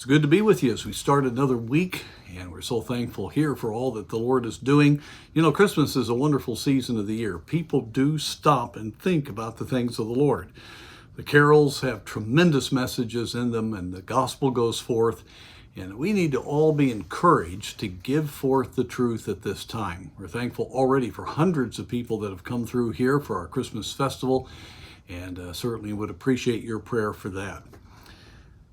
It's good to be with you as we start another week, and we're so thankful here for all that the Lord is doing. You know, Christmas is a wonderful season of the year. People do stop and think about the things of the Lord. The carols have tremendous messages in them, and the gospel goes forth, and we need to all be encouraged to give forth the truth at this time. We're thankful already for hundreds of people that have come through here for our Christmas festival, and certainly would appreciate your prayer for that.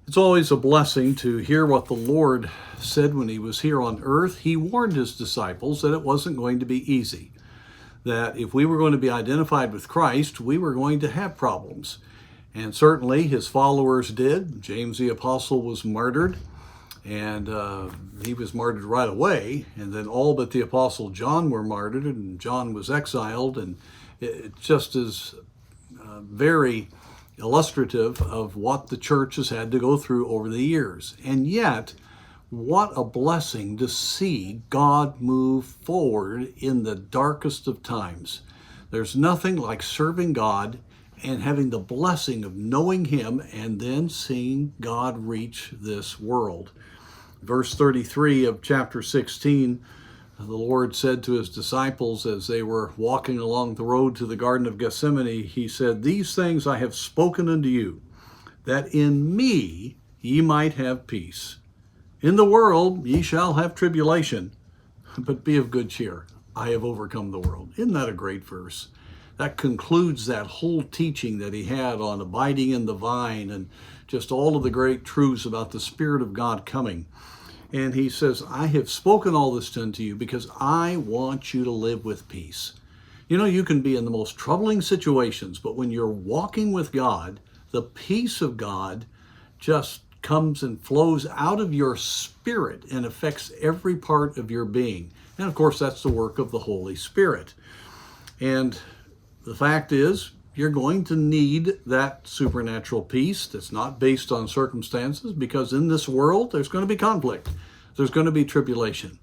It's always a blessing to hear what the Lord said when he was here on earth. He warned his disciples that it wasn't going to be easy, that if we were going to be identified with Christ, we were going to have problems. And certainly his followers did. James the Apostle was martyred, and he was martyred right away. And then all but the Apostle John were martyred, and John was exiled. And it just is very illustrative of what the church has had to go through over the years. And yet, what a blessing to see God move forward in the darkest of times. There's nothing like serving God and having the blessing of knowing him and then seeing God reach this world. Verse 33 of chapter 16, the Lord said to his disciples as they were walking along the road to the Garden of Gethsemane, he said, "These things I have spoken unto you, that in me ye might have peace. In the world ye shall have tribulation, but be of good cheer. I have overcome the world." Isn't that a great verse? That concludes that whole teaching that he had on abiding in the vine and just all of the great truths about the Spirit of God coming. And he says, I have spoken all this unto you because I want you to live with peace. You know, you can be in the most troubling situations, but when you're walking with God, the peace of God just comes and flows out of your spirit and affects every part of your being. And of course, that's the work of the Holy Spirit. And the fact is, you're going to need that supernatural peace that's not based on circumstances, because in this world, there's going to be conflict. There's going to be tribulation.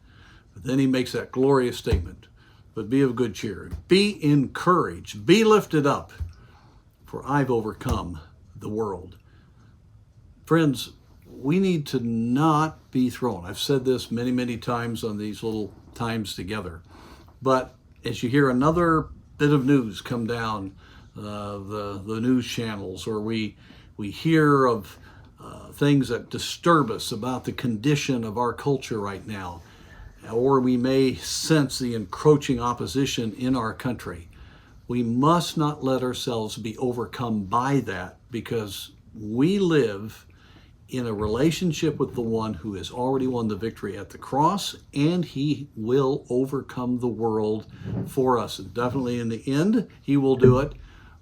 But then he makes that glorious statement, but be of good cheer. Be encouraged. Be lifted up, for I've overcome the world. Friends, we need to not be thrown. I've said this many, many times on these little times together. But as you hear another bit of news come down the news channels, or we hear of things that disturb us about the condition of our culture right now, or we may sense the encroaching opposition in our country, we must not let ourselves be overcome by that, because we live in a relationship with the one who has already won the victory at the cross, and he will overcome the world for us. And definitely in the end, he will do it.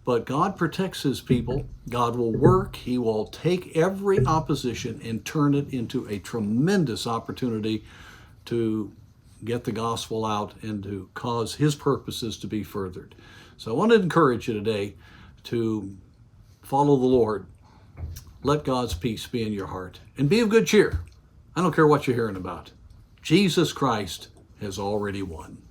But God protects his people. God will work. He will take every opposition and turn it into a tremendous opportunity to get the gospel out and to cause his purposes to be furthered. So I want to encourage you today to follow the Lord. Let God's peace be in your heart, and be of good cheer. I don't care what you're hearing about. Jesus Christ has already won.